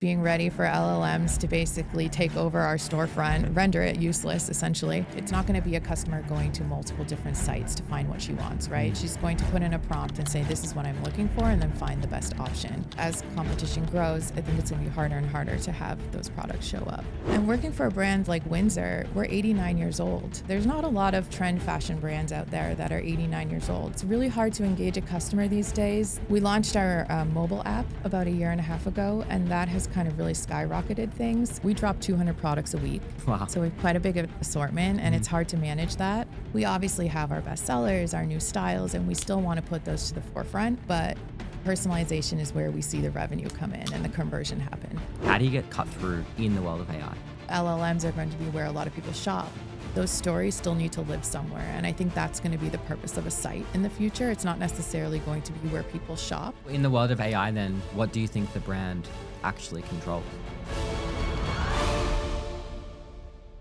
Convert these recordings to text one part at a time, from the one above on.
being ready for LLMs to basically take over our storefront, render it useless, essentially. It's not going to be a customer going to multiple different sites to find what she wants, right? She's going to put in a prompt and say, this is what I'm looking for, and then find the best option. As competition grows, I think it's going to be harder and harder to have those products show up. And working for a brand like Windsor, we're 89 years old. There's not a lot of trend fashion brands out there that are 89 years old. It's really hard to engage a customer these days. We launched our mobile app about a year and a half ago, and that has kind of really skyrocketed things. We drop 200 products a week. Wow. So we have quite a big assortment, and it's hard to manage that. We obviously have our best sellers, our new styles, and we still want to put those to the forefront, but personalization is where we see the revenue come in and the conversion happen. How do you get cut through in the world of AI? LLMs are going to be where a lot of people shop. Those stories still need to live somewhere, and I think that's going to be the purpose of a site in the future. It's not necessarily going to be where people shop. In the world of AI then, what do you think the brand actually controls?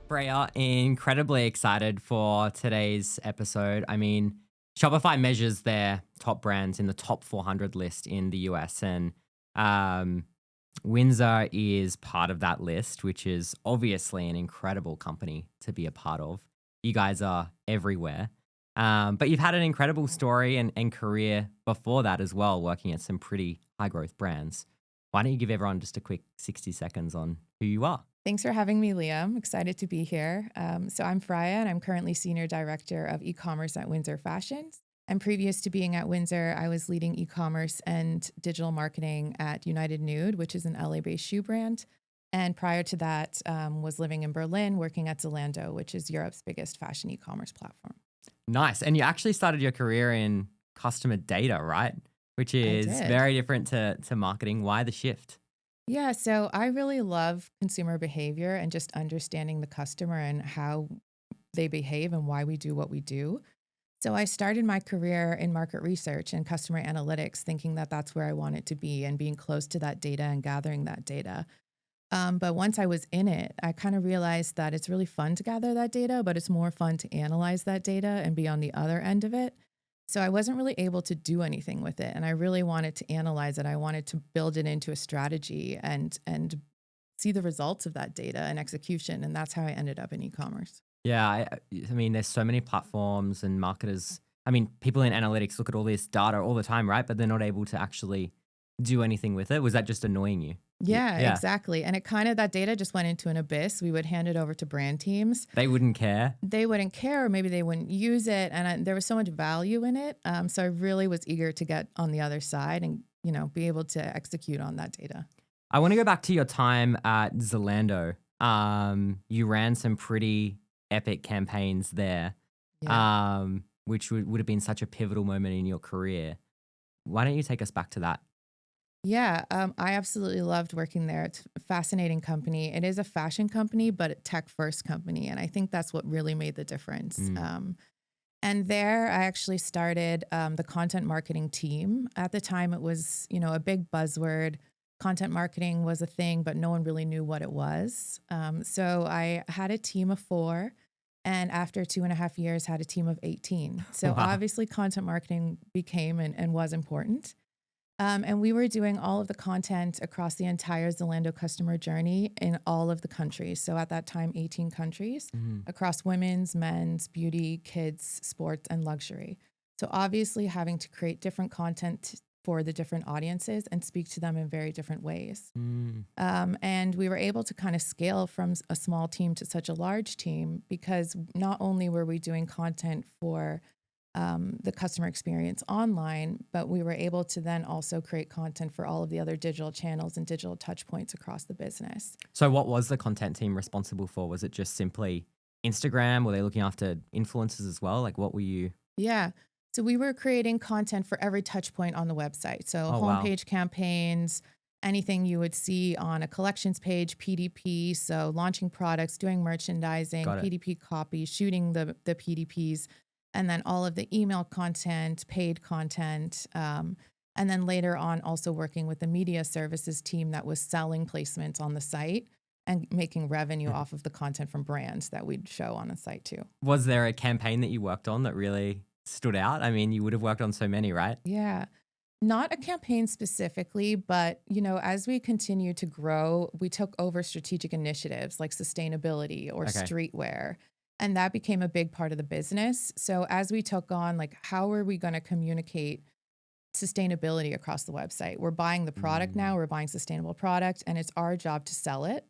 Freya, incredibly excited for today's episode. I mean, Shopify measures their top brands in the top 400 list in the US, and Windsor is part of that list, which is obviously an incredible company to be a part of. You guys are everywhere. But you've had an incredible story and career before that as well, working at some pretty high growth brands. Why don't you give everyone just a quick 60 seconds on who you are? Thanks for having me, Liam. Excited to be here. So I'm Freya, and I'm currently Senior Director of eCommerce at Windsor Fashions. And previous to being at Windsor, I was leading e-commerce and digital marketing at United Nude, which is an LA-based shoe brand. And prior to that, was living in Berlin, working at Zalando, which is Europe's biggest fashion e-commerce platform. Nice. And you actually started your career in customer data, right? Which is very different to marketing. Why the shift? Yeah, so I really love consumer behavior and just understanding the customer and how they behave and why we do what we do. So I started my career in market research and customer analytics, thinking that that's where I wanted to be and being close to that data and gathering that data. But once I was in it, I kind of realized that it's really fun to gather that data, but it's more fun to analyze that data and be on the other end of it. So I wasn't really able to do anything with it. And I really wanted to analyze it. I wanted to build it into a strategy and see the results of that data and execution. And that's how I ended up in e-commerce. Yeah, I mean, there's so many platforms and marketers. I mean, people in analytics look at all this data all the time, right? But they're not able to actually do anything with it. Was that just annoying you? Yeah, exactly. And that data just went into an abyss. We would hand it over to brand teams. They wouldn't care. They wouldn't care, or maybe they wouldn't use it. And there was so much value in it. So I really was eager to get on the other side and, be able to execute on that data. I want to go back to your time at Zalando. You ran some pretty epic campaigns there, which would have been such a pivotal moment in your career. Why don't you take us back to that? Yeah, I absolutely loved working there. It's a fascinating company. It is a fashion company, but a tech-first company. And I think that's what really made the difference. And there I actually started the content marketing team. At the time, it was, a big buzzword. Content marketing was a thing, but no one really knew what it was. So I had a team of 4. And after 2.5 years, had a team of 18. So obviously content marketing became and was important. And we were doing all of the content across the entire Zalando customer journey in all of the countries. So at that time, 18 countries across women's, men's, beauty, kids, sports, and luxury. So obviously having to create different content for the different audiences and speak to them in very different ways. And we were able to kind of scale from a small team to such a large team because not only were we doing content for the customer experience online, but we were able to then also create content for all of the other digital channels and digital touch points across the business. So what was the content team responsible for? Was it just simply Instagram? Were they looking after influencers as well? Like what were you? Yeah. So we were creating content for every touch point on the website. So homepage campaigns, anything you would see on a collections page, PDP, so launching products, doing merchandising, PDP copy, shooting the PDPs, and then all of the email content, paid content, and then later on also working with the media services team that was selling placements on the site and making revenue off of the content from brands that we'd show on the site too. Was there a campaign that you worked on that really stood out? I mean, you would have worked on so many, right? Yeah. Not a campaign specifically, but as we continue to grow, we took over strategic initiatives like sustainability or Okay. streetwear, and that became a big part of the business. So as we took on, like, how are we going to communicate sustainability across the website? We're buying the product Mm, now, we're buying sustainable product, and it's our job to sell it.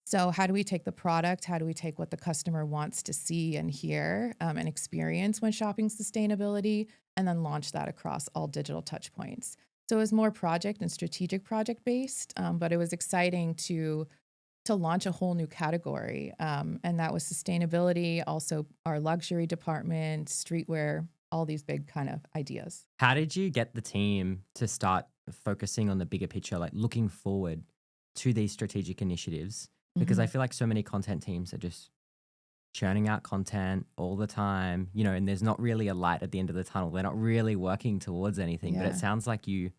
So how do we take the product? How do we take what the customer wants to see and hear and experience when shopping sustainability, and then launch that across all digital touch points? So it was more project and strategic project based, but it was exciting to launch a whole new category, and that was sustainability, also our luxury department, streetwear, all these big kind of ideas. How did you get the team to start focusing on the bigger picture, like looking forward to these strategic initiatives? Because I Mhm. feel like so many content teams are just churning out content all the time, and there's not really a light at the end of the tunnel. They're not really working towards anything, but it Yeah. sounds like you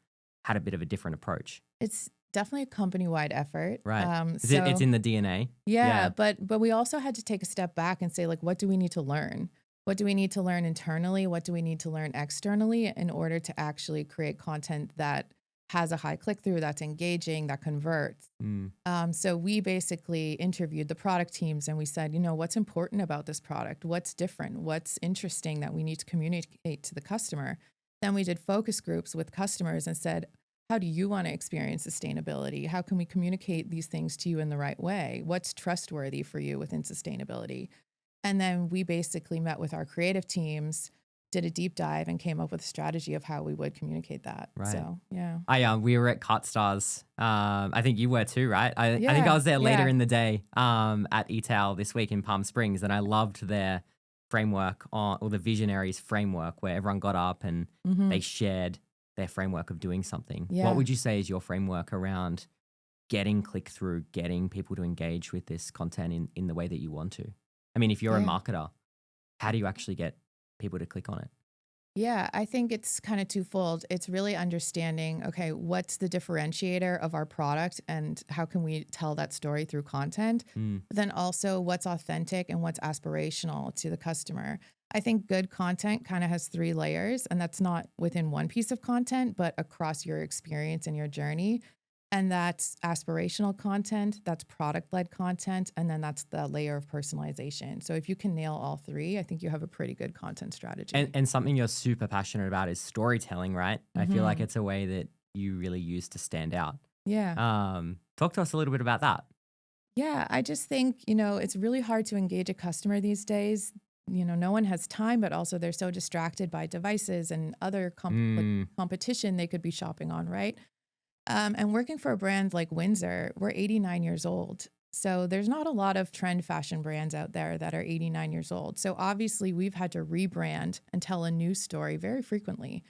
had a bit of a different approach. It's definitely a company-wide effort. Right. It's So in the DNA. yeah, Yeah. but we also had to take a step back and say, like, what do we need to learn? What do we need to learn internally? What do we need to learn externally in order to actually create content that has a high click through, that's engaging, that converts? Mm, So we basically interviewed the product teams and we said, what's important about this product? What's different? What's interesting that we need to communicate to the customer? Then we did focus groups with customers and said, how do you want to experience sustainability? How can we communicate these things to you in the right way? What's trustworthy for you within sustainability? And then we basically met with our creative teams, did a deep dive, and came up with a strategy of how we would communicate that. right. So, yeah. We were at Cut Stars. I think you were too, right? I think I Yeah. was there later Yeah. in the day at ETAL this week in Palm Springs, and I loved their framework or the Visionaries framework where everyone got up and they Hmm. shared their framework of doing something. What Yeah. would you say is your framework around getting click through, getting people to engage with this content in the way that you want to? I mean, if you're a Yeah. marketer, how do you actually get people to click on it? Yeah, I think it's kind of twofold. It's really understanding, okay, what's the differentiator of our product and how can we tell that story through content? Mm, But then also what's authentic and what's aspirational to the customer. I think good content kind of has three layers, and that's not within one piece of content, but across your experience and your journey. And that's aspirational content, that's product led content, and then that's the layer of personalization. So if you can nail all three, I think you have a pretty good content And strategy. and something you're super passionate about is storytelling, right? I feel like Hmm. it's a way that you really use to stand out. Yeah. Talk to us a little bit about that. Yeah. I just think, it's really hard to engage a customer these days. No one has time, but also they're so distracted by devices and other Mm, competition they could be shopping on, right? And working for a brand like Windsor, we're 89 years old. So there's not a lot of trend fashion brands out there that are 89 years old. So obviously, we've had to rebrand and tell a new story very frequently.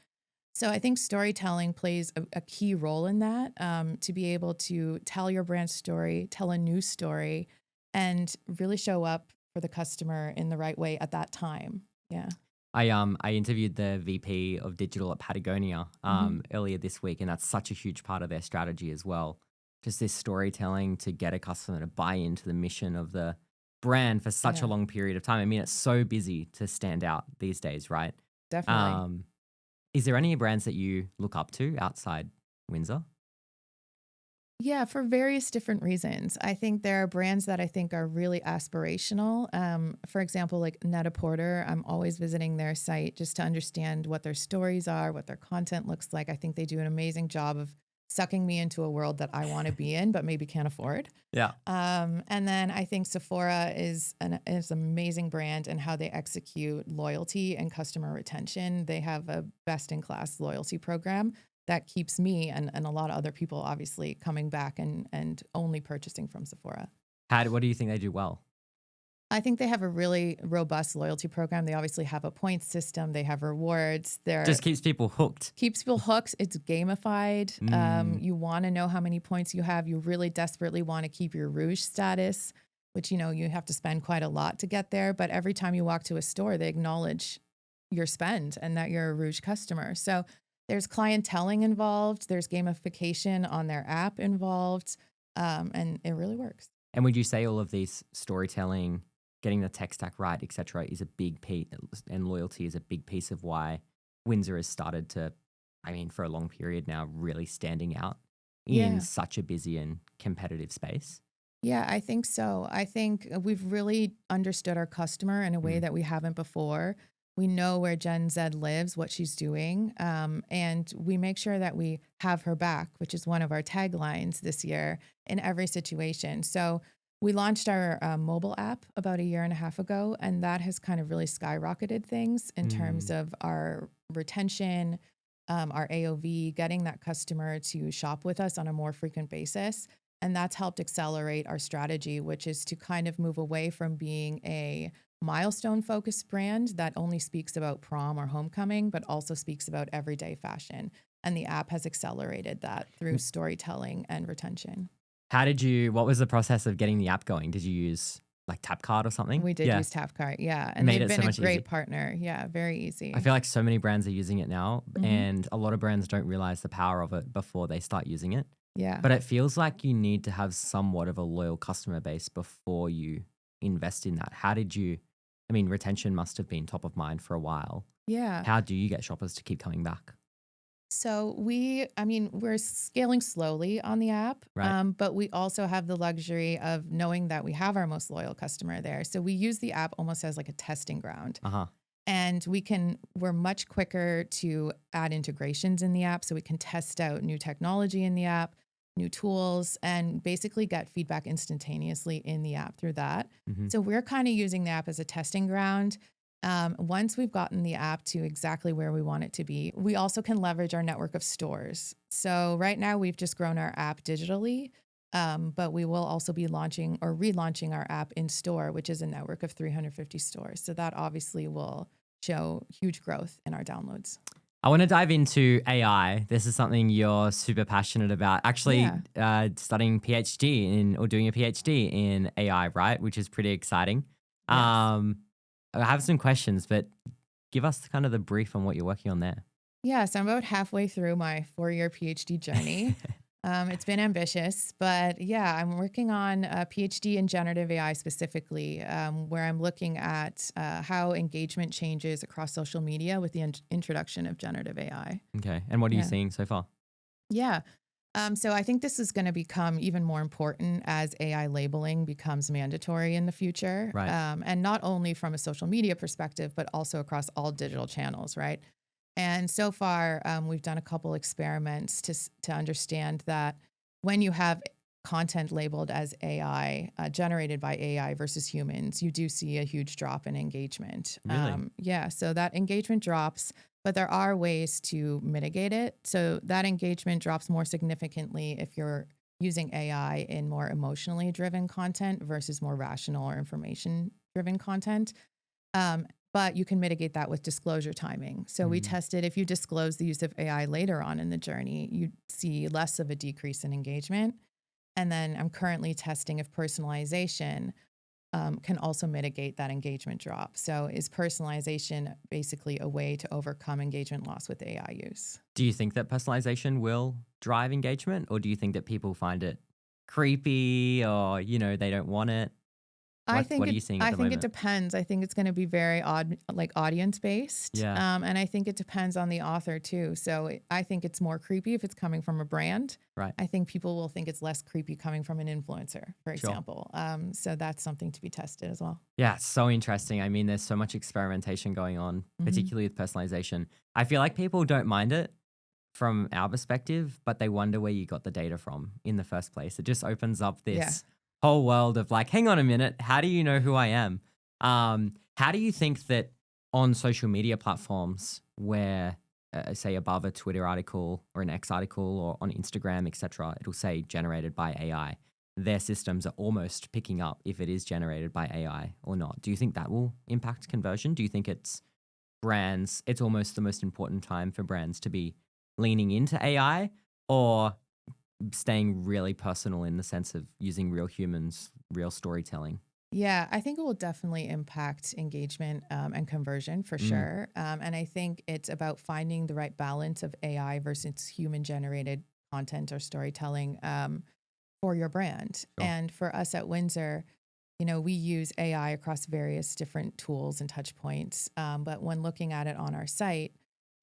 So I think storytelling plays a key role in that, to be able to tell your brand story, tell a new story, and really show up for the customer in the right way at that time. Yeah. I interviewed the VP of digital at Patagonia Hmm. earlier this week, and that's such a huge part of their strategy as well. Just this storytelling to get a customer to buy into the mission of the brand for such a Yeah, long period of time. I mean, it's so busy to stand out these days, right? definitely. Um, is there any brands that you look up to outside Windsor? Yeah, for various different reasons. I think there are brands that I think are really aspirational. For example, like Net-a-Porter, I'm always visiting their site just to understand what their stories are, what their content looks like. I think they do an amazing job of sucking me into a world that I want to be in, but maybe can't afford. Yeah. And then I think Sephora is an amazing brand and how they execute loyalty and customer retention. They have a best in class loyalty program that keeps me and a lot of other people obviously coming back and only purchasing from Sephora. What do you think they do well? I think they have a really robust loyalty program. They obviously have a points system. They have rewards. They're Just keeps people hooked. keeps people hooked. It's gamified. Mm, You want to know how many points you have. You really desperately want to keep your Rouge status, which you have to spend quite a lot to get there. But every time you walk to a store, they acknowledge your spend and that you're a Rouge customer. So there's clienteling involved. There's gamification on their app involved, and it really works. and would you say all of these storytelling, getting the tech stack right, etc., is a big piece, and loyalty is a big piece of why Windsor has started to I mean, for a long period now, really standing out in Yeah. such a busy and competitive space. Yeah, I think so. I think we've really understood our customer in a way Mm, that we haven't before. We know where Gen Z lives, what she's doing, and we make sure that we have her back, which is one of our taglines this year in every situation. So we launched our mobile app about a year and a half ago, and that has kind of really skyrocketed things in terms mm, of our retention, our AOV, getting that customer to shop with us on a more frequent basis. And that's helped accelerate our strategy, which is to kind of move away from being a milestone focused brand that only speaks about prom or homecoming, but also speaks about everyday fashion. And the app has accelerated that through mm. storytelling and retention. What was the process of getting the app going? Did you use like Tap Card or something? We did Yeah, use Tapcart, yeah. it And made they've it been so a much easier. great partner. Yeah, very I easy. feel like so many brands are using it now, Hmm. and a lot of brands don't realize the power of it before they start using it. Yeah. But it feels like you need to have somewhat of a loyal customer base before you invest in that. I mean, retention must have been top of mind for a while. Yeah. How do you get shoppers to keep coming back? So we're scaling slowly on the app, Right? but we also have the luxury of knowing that we have our most loyal customer there. So we use the app almost as like a testing ground, Uh huh. and we're much quicker to add integrations in the app, so we can test out new technology in the app, new tools, and basically get feedback instantaneously in the app through that. Hmm. So we're kind of using the app as a testing ground. Once we've gotten the app to exactly where we want it to be, we also can leverage our network of stores. So right now we've just grown our app digitally, but we will also be launching or relaunching our app in store, which is a network of 350 stores. So that obviously will show huge growth in our downloads. I want to dive into AI. This is something you're super passionate about. Actually, Yeah. studying PhD in or doing a PhD in AI, right? Which is pretty exciting. Yes. Um, I have some questions, but give us kind of the brief on what you're working on there. Yeah, so I'm about halfway through my 4-year PhD journey. It's been ambitious, but yeah, I'm working on a PhD in generative AI specifically, where I'm looking at how engagement changes across social media with the introduction of generative AI. Okay. And what are you Yeah. seeing so far? Yeah. So I think this is going to become even more important as AI labeling becomes mandatory in the future. Right. And not only from a social media perspective, but also across all digital channels, right? And so far, we've done a couple experiments to understand that when you have content labeled as AI, generated by AI versus humans, you do see a huge drop in engagement. Really? Yeah, so that engagement drops, but there are ways to mitigate it. So that engagement drops more significantly if you're using AI in more emotionally driven content versus more rational or information driven content. But you can mitigate that with disclosure timing. So we Mm. tested if you disclose the use of AI later on in the journey, you see less of a decrease in engagement. And then I'm currently testing if personalization can also mitigate that engagement drop. So is personalization basically a way to overcome engagement loss with AI use? Do you think that personalization will drive engagement, or do you think that people find it creepy, or they don't want it? What are you seeing at I the think it moment? depends. I think it's going to be very like audience based. Yeah. And I think it depends on the author too. So I think it's more creepy if it's coming from a brand. Right. I think people will think it's less creepy coming from an influencer, for Sure. example. So that's something to be tested as well. Yeah, it's so interesting. I mean, there's so much experimentation going on, Hmm. particularly with personalization. I feel like people don't mind it from our perspective, but they wonder where you got the data from in the first place. It just opens up Yeah. this whole world of like, hang on a minute, how do you know who I am? How do you think that on social media platforms where, say, above a Twitter article or an X article or on Instagram, etc., it'll say generated by AI, their systems are almost picking up if it is generated by AI or not. Do you think that will impact conversion? Do you think it's almost the most important time for brands to be leaning into AI or staying really personal in the sense of using real humans, real storytelling? Yeah, I think it will definitely impact engagement and conversion for Mm, sure. And I think it's about finding the right balance of AI versus human generated content or storytelling for your brand. sure. And for us at Windsor, we use AI across various different tools and touch points. But when looking at it on our site,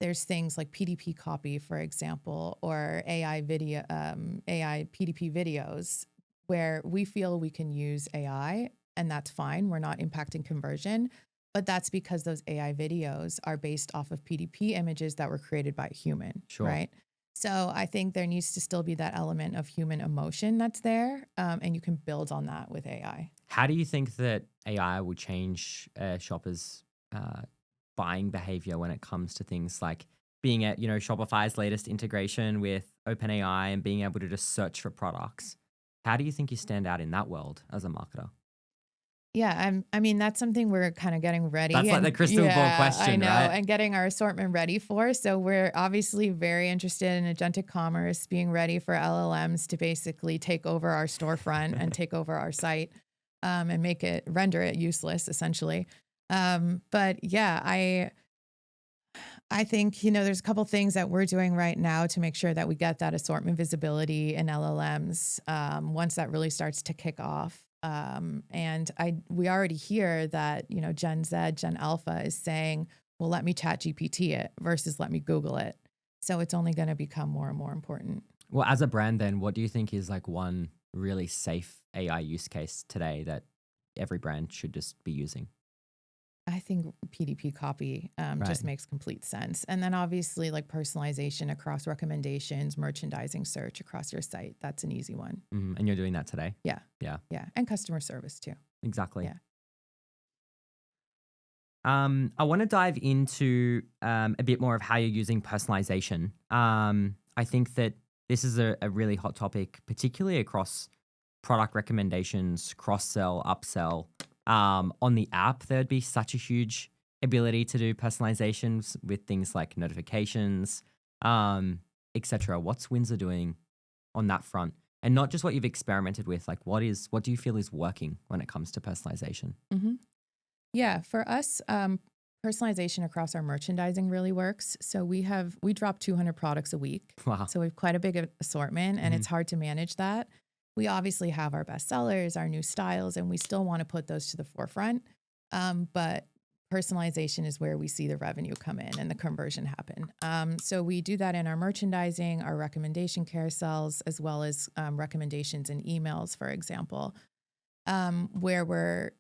There's things like PDP copy, for example, or AI PDP videos where we feel we can use AI, and that's fine. We're not impacting conversion, but that's because those AI videos are based off of PDP images that were created by a human, Sure. right? So I think there needs to still be that element of human emotion that's there, and you can build on that with AI. How do you think that AI will change shoppers' buying behavior when it comes to things like being at, Shopify's latest integration with OpenAI and being able to just search for products? How do you think you stand out in that world as a marketer? Yeah, I mean, that's something we're kind of getting That's ready like the and crystal ball yeah, I question, know, right? and getting our assortment ready for. So we're obviously very interested in agentic commerce, being ready for LLMs to basically take over our storefront and take over our site, and render it useless essentially. But yeah, I think, there's a couple things that we're doing right now to make sure that we get that assortment visibility in LLMs once that really starts to kick off. And we already hear that, Gen Z, Gen Alpha is saying, well, let me chat GPT it versus let me Google it. So it's only going to become more and more important. Well, as a brand, then, what do you think is like one really safe AI use case today that every brand should just be using? I think PDP copy Right. just makes complete sense. And then obviously like personalization across recommendations, merchandising search across your site. That's an easy one. And you're doing that today? Yeah. Yeah, Yeah. And customer service too. exactly. Yeah. I want to dive into a bit more of how you're using personalization. I think that this is a really hot topic, particularly across product recommendations, cross-sell, upsell. On the app, there'd be such a huge ability to do personalizations with things like notifications, etc. What's Windsor doing on that front? And not just what you've experimented with, like what do you feel is working when it comes to personalization? hmm Yeah. For us, personalization across our merchandising really works. So we drop 200 products a week. Wow. So we have quite a big assortment and Mhm. it's hard to manage that. We obviously have our best sellers, our new styles, and we still want to put those to the forefront. But personalization is where we see the revenue come in and the conversion happen. So we do that in our merchandising, our recommendation carousels, as well as recommendations in emails, for example, where we're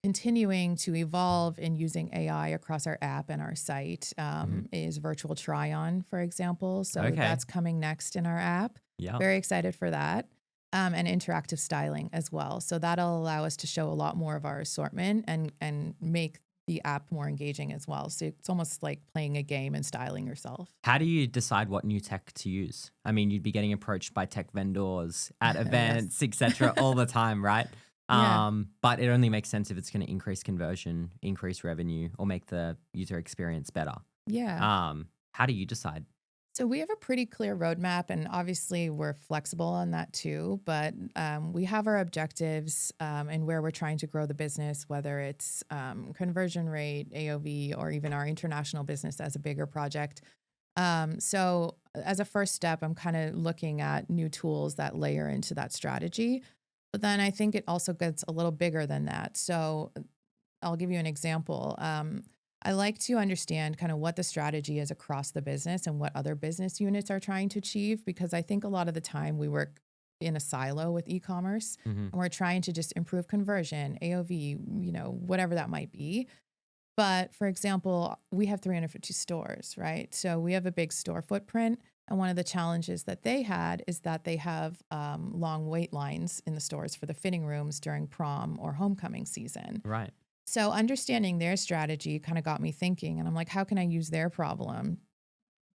continuing to evolve in using AI across our app and our site Mhm. is virtual try on, for example. So Okay. that's coming next in our app. Yeah. Very excited for that. And interactive styling as well. So that'll allow us to show a lot more of our assortment and make the app more engaging as well. So it's almost like playing a game and styling yourself. How do you decide what new tech to use? I mean, you'd be getting approached by tech vendors at Yes. events, etc., all the time, right? Yeah. But it only makes sense if it's going to increase conversion, increase revenue, or make the user experience better. Yeah. How do you decide? So we have a pretty clear roadmap, and obviously we're flexible on that too. But we have our objectives and where we're trying to grow the business, whether it's conversion rate, AOV, or even our international business as a bigger project. So as a first step, I'm kind of looking at new tools that layer into that strategy. But then I think it also gets a little bigger than that. So I'll give you an example. I like to understand kind of what the strategy is across the business and what other business units are trying to achieve, because I think a lot of the time we work in a silo with e-commerce Hmm. and we're trying to just improve conversion, AOV, whatever that might be. But for example, we have 350 stores, right? So we have a big store footprint. And one of the challenges that they had is that they have long wait lines in the stores for the fitting rooms during prom or homecoming season. Right. So understanding their strategy kind of got me thinking, and I'm like, how can I use their problem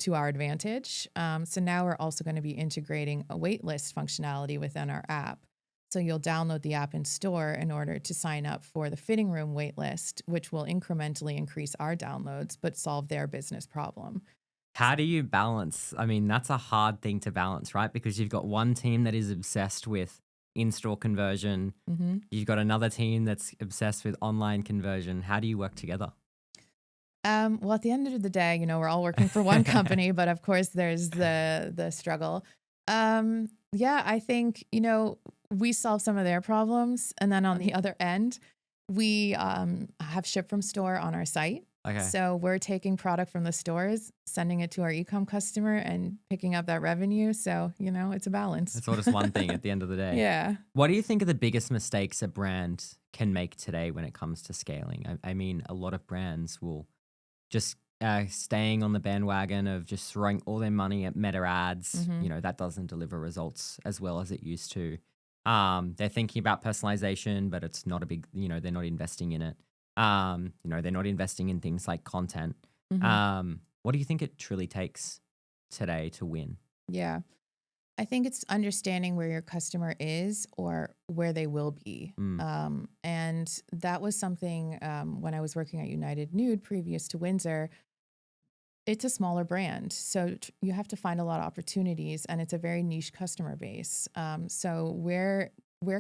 to our advantage? So now we're also going to be integrating a wait list functionality within our app. So you'll download the app in store in order to sign up for the fitting room wait list, which will incrementally increase our downloads, but solve their business problem. How do you balance? I mean, that's a hard thing to balance, right? Because you've got one team that is obsessed with in-store conversion. hmm You've got another team that's obsessed with online conversion. How do you work together? Well, at the end of the day, we're all working for one company, but of course there's the struggle. Yeah, I think, we solve some of their problems. And then on the other end, we have ship from store on our site. Okay. So we're taking product from the stores, sending it to our e-com customer and picking up that revenue. So, it's a balance. It's all just one thing at the end of the day. Yeah. What do you think are the biggest mistakes a brand can make today when it comes to scaling? I mean, a lot of brands will just staying on the bandwagon of just throwing all their money at meta ads. Mhm. That doesn't deliver results as well as it used to. They're thinking about personalization, but it's not a big, they're not investing in it. They're not investing in things like content. Mhm. What do you think it truly takes today to win? Yeah. I think it's understanding where your customer is or where they will be. Mm, And that was something when I was working at United Nude previous to Windsor. It's a smaller brand. So you have to find a lot of opportunities and it's a very niche customer base. So where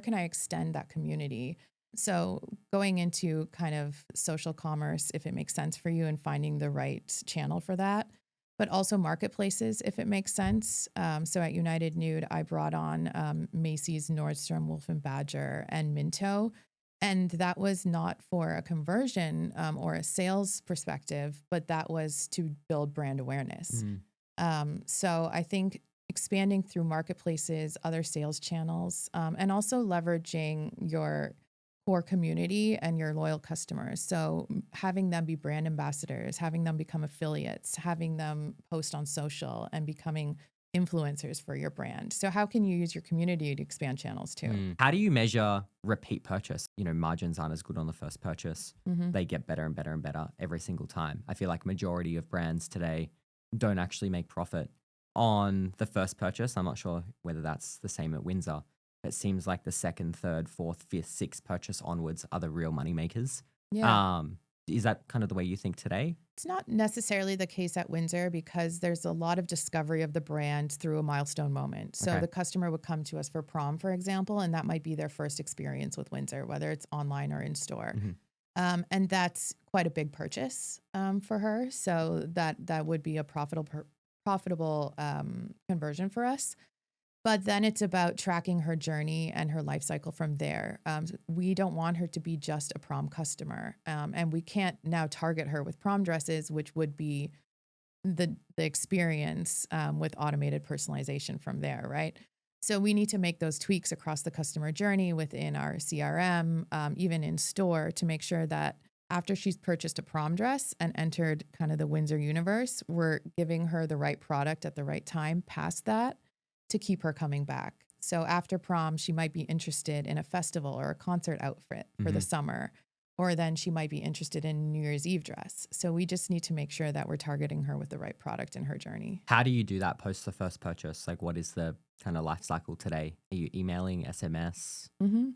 can I extend that community? So going into kind of social commerce, if it makes sense for you and finding the right channel for that, but also marketplaces, if it makes sense. So at United Nude, I brought on Macy's, Nordstrom, Wolf and Badger, and Minto. And that was not for a conversion or a sales perspective, but that was to build brand awareness. mm, So I think expanding through marketplaces, other sales channels, and also leveraging your core community and your loyal customers. So having them be brand ambassadors, having them become affiliates, having them post on social and becoming influencers for your brand. So how can you use your community to expand channels too? How do you measure repeat purchase? Margins aren't as good on the first purchase. Mm-hmm. They get better and better and better every single time. I feel like majority of brands today don't actually make profit on the first purchase. I'm not sure whether that's the same at Windsor. It seems like the second, third, fourth, fifth, sixth purchase onwards are the real money makers. Yeah. Is that kind of the way you think today? It's not necessarily the case at Windsor because there's a lot of discovery of the brand through a milestone moment. So Okay. the customer would come to us for prom, for example, and that might be their first experience with Windsor, whether it's online or in store. Mhm. And that's quite a big purchase for her. So that would be a profitable conversion for us. But then it's about tracking her journey and her life cycle from there. We don't want her to be just a prom customer. And we can't now target her with prom dresses, which would be the experience with automated personalization from there, right? So we need to make those tweaks across the customer journey within our CRM, even in store, to make sure that after she's purchased a prom dress and entered kind of the Windsor universe, we're giving her the right product at the right time past that to keep her coming back. So after prom, she might be interested in a festival or a concert outfit for the Mhm. summer, or then she might be interested in New Year's Eve dress. So we just need to make sure that we're targeting her with the right product in her journey. How do you do that post the first purchase? Like, what is the kind of life cycle today? Are you emailing, SMS? Mm-hmm.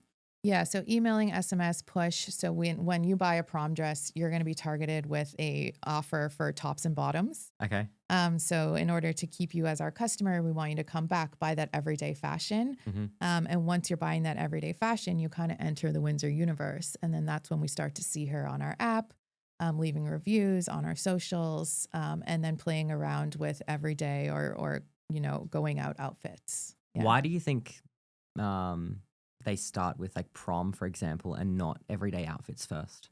Yeah, so emailing, SMS, push. So when you buy a prom dress, you're going to be targeted with a offer for tops and bottoms. Okay. So in order to keep you as our customer, we want you to come back, buy that everyday fashion. hmm And once you're buying that everyday fashion, you kind of enter the Windsor universe. And then that's when we start to see her on our app, leaving reviews on our socials, and then playing around with everyday or going out outfits. Yeah. Why do you think they start with like prom, for example, and not everyday outfits first?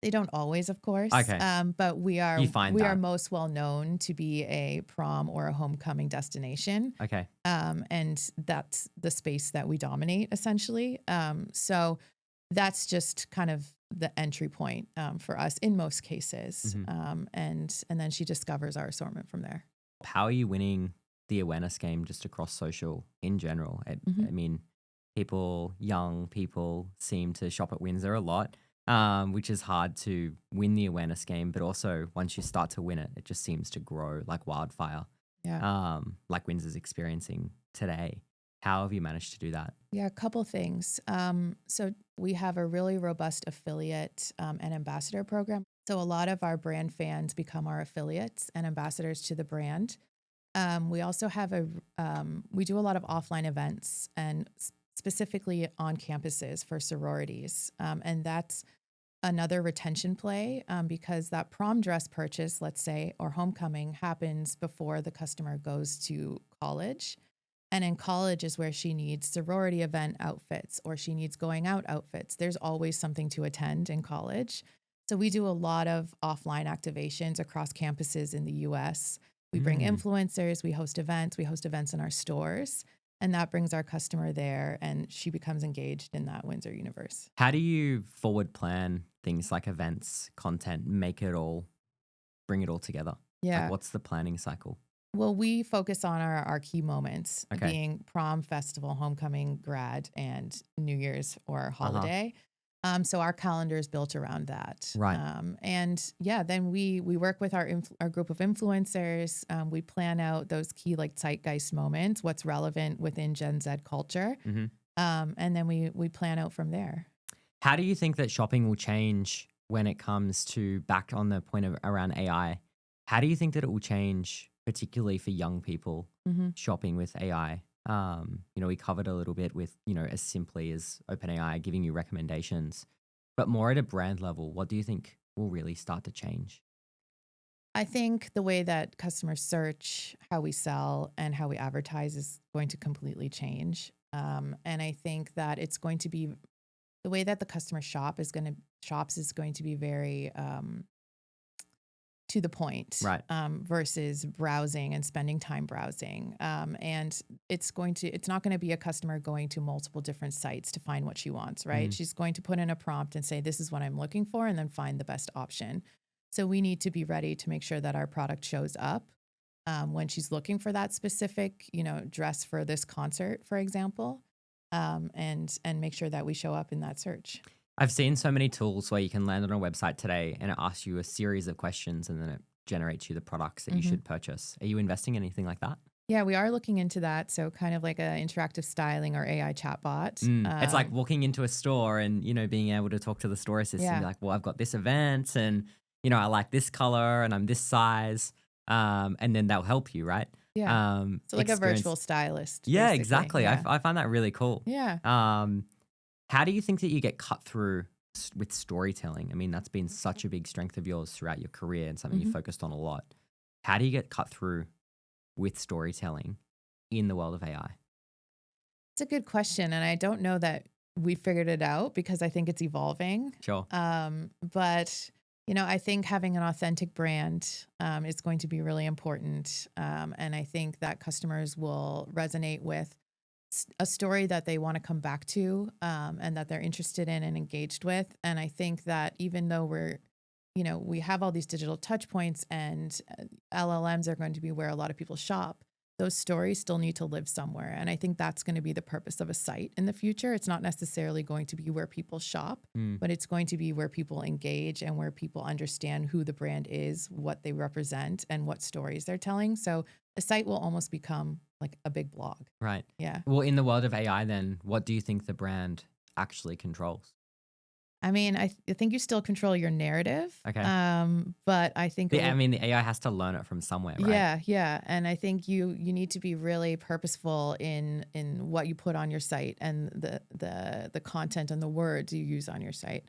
They don't always, of course, Okay. but we are You find we are that. most well known to be a prom or a homecoming destination, Okay. and that's the space that we dominate essentially. So that's just kind of the entry point for us in most cases, hmm and then she discovers our assortment from there. How are you winning the awareness game just across social in general? Mhm. I mean, young people seem to shop at Windsor a lot, which is hard to win the awareness game. But also, once you start to win it, it just seems to grow like wildfire, Yeah. like Windsor's experiencing today. How have you managed to do that? Yeah, a couple things. So we have a really robust affiliate and ambassador program. So a lot of our brand fans become our affiliates and ambassadors to the brand. We also have we do a lot of offline events and specifically on campuses for sororities. And that's another retention play because that prom dress purchase, let's say, or homecoming happens before the customer goes to college. And in college is where she needs sorority event outfits or she needs going out outfits. There's always something to attend in college. So we do a lot of offline activations across campuses in the US. We bring Mm. influencers, we host events in our stores, and that brings our customer there and she becomes engaged in that Windsor universe. How do you forward plan things like events, content, bring it all together? Like, Yeah. what's the planning cycle? Well, we focus on our key moments Okay. being prom, festival, homecoming, grad, and New Year's or Uh-huh. holiday. So our calendar is built around that. Right. And yeah, then we work with our group of influencers. We plan out those key like zeitgeist moments, what's relevant within Gen Z culture. Hmm. And then we plan out from there. How do you think that shopping will change when it comes to back on the point of around AI? How do you think that it will change, particularly for young people Hmm. shopping with AI? We covered a little bit with, as simply as OpenAI giving you recommendations, but more at a brand level, what do you think will really start to change? I think the way that customers search, how we sell, and how we advertise is going to completely change. And I think that it's going to be the way that the customer shops is going to be very to the point, Right. versus browsing and spending time browsing. And it's not going to be a customer going to multiple different sites to find what she wants, right? Mm. She's going to put in a prompt and say, this is what I'm looking for, and then find the best option. So we need to be ready to make sure that our product shows up when she's looking for that specific, dress for this concert, for example, and make sure that we show up in that search. I've seen so many tools where you can land on a website today and it asks you a series of questions and then it generates you the products that you Mhm. should purchase. Are you investing in anything like that? Yeah, we are looking into that. So kind of like a interactive styling or AI chatbot. It's like walking into a store and, being able to talk to the store assistant and be Yeah, like, well, I've got this event and, I like this color and I'm this size. And then they'll help you, right? yeah. So like a Experience. virtual stylist, Yeah, basically. exactly. Yeah, I find that really cool. yeah. Um, how do you think that you get cut through with storytelling? I mean, that's been such a big strength of yours throughout your career and something you Mhm. focused on a lot. How do you get cut through with storytelling in the world of AI? It's a good question, and I don't know that we figured it out because I think it's evolving. Sure. But I think having an authentic brand is going to be really important, and I think that customers will resonate with a story that they want to come back to, and that they're interested in and engaged with. And I think that even though we have all these digital touch points and LLMs are going to be where a lot of people shop, those stories still need to live somewhere. And I think that's going to be the purpose of a site in the future. It's not necessarily going to be where people shop, Mm, but it's going to be where people engage and where people understand who the brand is, what they represent, and what stories they're telling. So a site will almost become like a big blog. right. Yeah. Well, in the world of AI, then, what do you think the brand actually controls? I mean, I think you still control your narrative, Okay. but I think it I will. mean, the AI has to learn it from somewhere, right? Yeah, yeah, and I think you need to be really purposeful in what you put on your site and the content and the words you use on your site.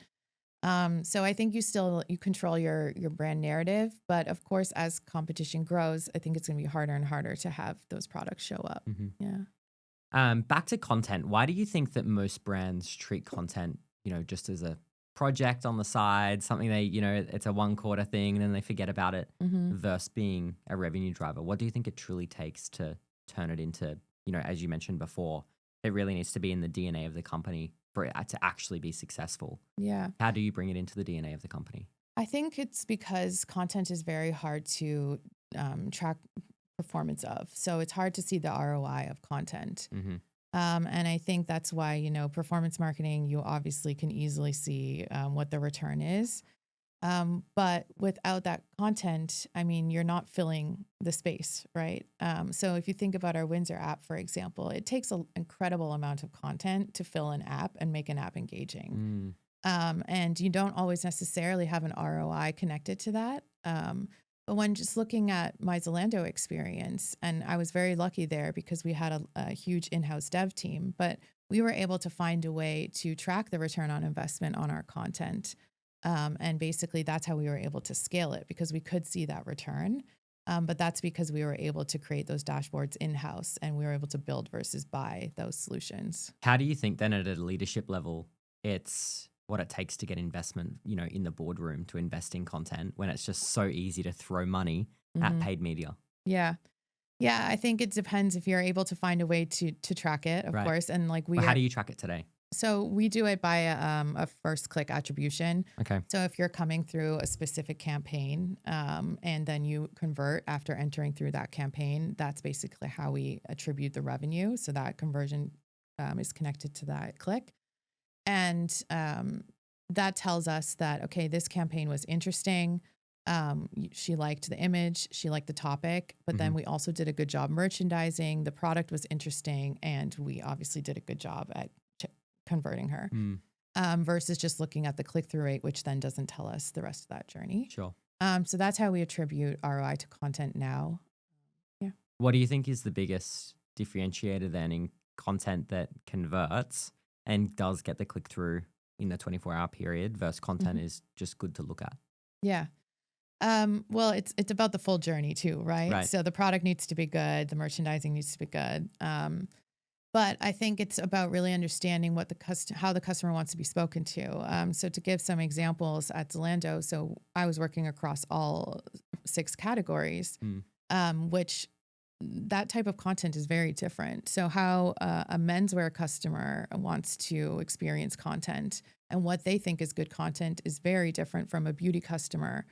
So I think you control your brand narrative, but of course, as competition grows, I think it's going to be harder and harder to have those products show up. Hmm. Yeah. Back to content. Why do you think that most brands treat content, just as a project on the side, something it's a one quarter thing and then they forget about it Hmm. versus being a revenue driver? What do you think it truly takes to turn it into, as you mentioned before, it really needs to be in the DNA of the company for it to actually be successful? Yeah. How do you bring it into the DNA of the company? I think it's because content is very hard to track performance of. So it's hard to see the ROI of content. Hmm. And I think that's why, performance marketing, you obviously can easily see what the return is. But without that content, I mean, you're not filling the space, right? So if you think about our Windsor app, for example, it takes an incredible amount of content to fill an app and make an app engaging. Mm, And you don't always necessarily have an ROI connected to that. But when just looking at my Zalando experience, and I was very lucky there because we had a huge in-house dev team, but we were able to find a way to track the return on investment on our content. And basically that's how we were able to scale it because we could see that return. But that's because we were able to create those dashboards in-house and we were able to build versus buy those solutions. how do you think then at a leadership level, it's what it takes to get investment, in the boardroom to invest in content when it's just so easy to throw money at paid media. Yeah. Yeah, I think it depends if you're able to find a way to track it, of Right. course. And like But how do you track it today? so we do it by a first click attribution. Okay. So if you're coming through a specific campaign and then you convert after entering through that campaign, that's basically how we attribute the revenue. So that conversion is connected to that click. And that tells us that, okay, this campaign was interesting. She liked the image, she liked the topic, but then we also did a good job merchandising. The product was interesting, and we obviously did a good job at converting her. Versus just looking at the click-through rate, which then doesn't tell us the rest of that journey. Sure. So that's how we attribute ROI to content now. Yeah. What do you think is the biggest differentiator then in content that converts and does get the click-through in the 24-hour period versus content is just good to look at? Yeah. Well, it's about the full journey too, right? So the product needs to be good, the merchandising needs to be good. But I think it's about really understanding what how the customer wants to be spoken to. So to give some examples at Zalando, so I was working across all 6 categories, which that type of content is very different. So how a menswear customer wants to experience content and what they think is good content is very different from a beauty customer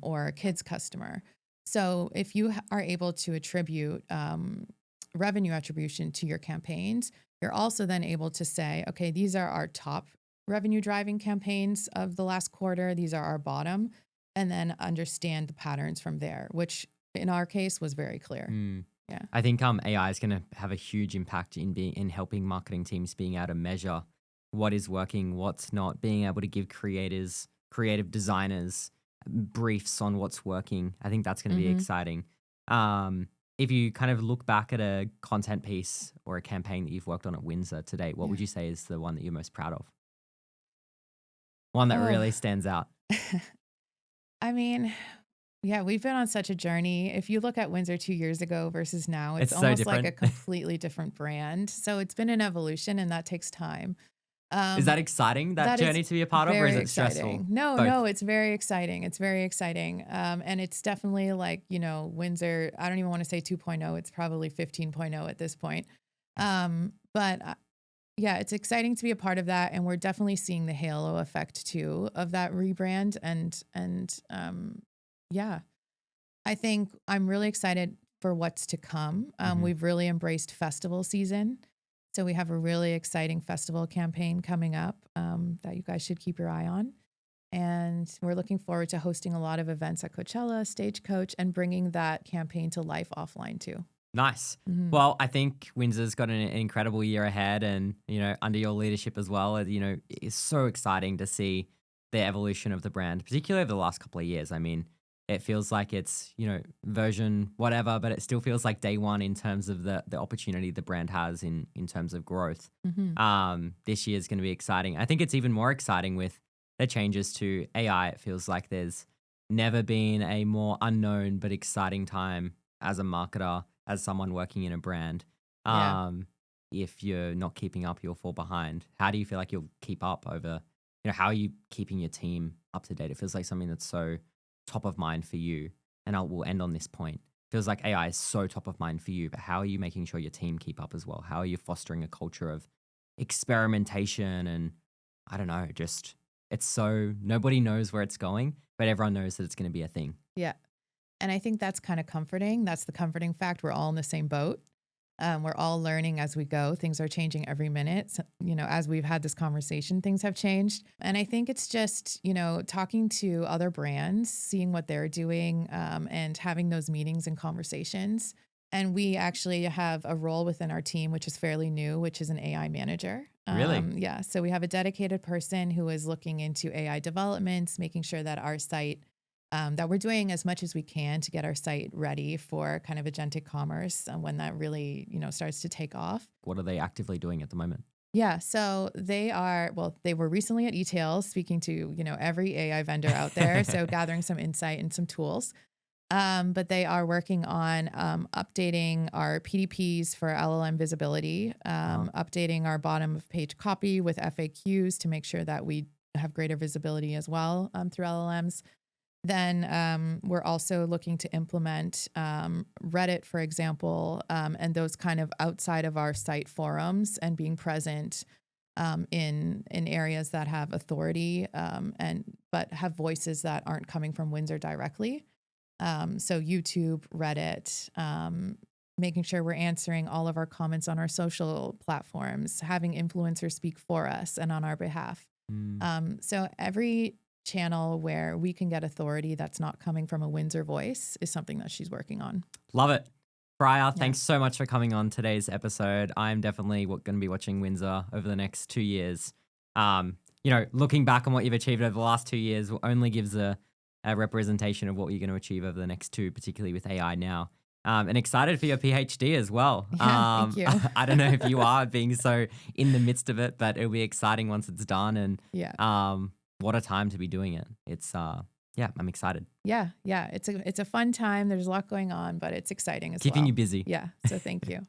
or a kids customer. So if you are able to attribute revenue attribution to your campaigns, you're also then able to say, okay, these are our top revenue driving campaigns of the last quarter. These are our bottom, and then understand the patterns from there, which in our case was very clear. Yeah. I think AI is going to have a huge impact in helping marketing teams being able to measure what is working, what's not, being able to give creators, creative designers briefs on what's working. I think that's going to be exciting. If you kind of look back at a content piece or a campaign that you've worked on at Windsor to date, what would you say is the one that you're most proud of? One that really stands out. I mean, yeah, we've been on such a journey. If you look at Windsor 2 years ago versus now, it's almost so like different. a completely different brand. So it's been an evolution, and that takes time. Is that exciting, that journey to be a part of, or is it stressful? No, it's very exciting. It's very exciting. And it's definitely like, Windsor, I don't even want to say 2.0. It's probably 15.0 at this point. But yeah, it's exciting to be a part of that. And we're definitely seeing the halo effect too of that rebrand. And yeah, I think I'm really excited for what's to come. We've really embraced festival season. So we have a really exciting festival campaign coming up that you guys should keep your eye on. And we're looking forward to hosting a lot of events at Coachella, Stagecoach, and bringing that campaign to life offline too. Nice. Well, I think Windsor's got an incredible year ahead, and, under your leadership as well, it's so exciting to see the evolution of the brand, particularly over the last couple of years. I mean, it feels like it's, version whatever, but it still feels like day one in terms of the opportunity the brand has in terms of growth. This year is going to be exciting. I think it's even more exciting with the changes to AI. It feels like there's never been a more unknown but exciting time as a marketer, as someone working in a brand. If you're not keeping up, you'll fall behind. How do you feel like you'll keep up over, how are you keeping your team up to date? It feels like something that's so top of mind for you. And we'll end on this point. Feels like AI is so top of mind for you, but how are you making sure your team keep up as well? How are you fostering a culture of experimentation? And I don't know, just it's so nobody knows where it's going, but everyone knows that it's going to be a thing. Yeah. And I think that's kind of comforting. That's the comforting fact. We're all in the same boat. We're all learning as we go. Things are changing every minute. So, as we've had this conversation, things have changed. And I think it's just, talking to other brands, seeing what they're doing, and having those meetings and conversations. And we actually have a role within our team, which is fairly new, which is an AI manager. Really? Yeah. So we have a dedicated person who is looking into AI developments, making sure that our site that we're doing as much as we can to get our site ready for kind of agentic commerce when that really, starts to take off. What are they actively doing at the moment? Yeah, so they were recently at eTails speaking to, every AI vendor out there. So gathering some insight and some tools. But they are working on updating our PDPs for LLM visibility, updating our bottom of page copy with FAQs to make sure that we have greater visibility as well through LLMs. Then we're also looking to implement Reddit, for example, and those kind of outside of our site forums, and being present in areas that have authority but have voices that aren't coming from Windsor directly. So YouTube, Reddit, making sure we're answering all of our comments on our social platforms, having influencers speak for us and on our behalf. So every channel where we can get authority that's not coming from a Windsor voice is something that she's working on. Love it. Freya, thanks so much for coming on today's episode. I'm definitely going to be watching Windsor over the next 2 years. Looking back on what you've achieved over the last 2 years only gives a representation of what you're going to achieve over the next 2, particularly with AI now. And excited for your PhD as well. Yeah, thank you. I don't know if you are being so in the midst of it, but it'll be exciting once it's done. And what a time to be doing it. It's I'm excited. Yeah. It's a fun time. There's a lot going on, but it's exciting as well. Keeping you busy. Yeah. So thank you.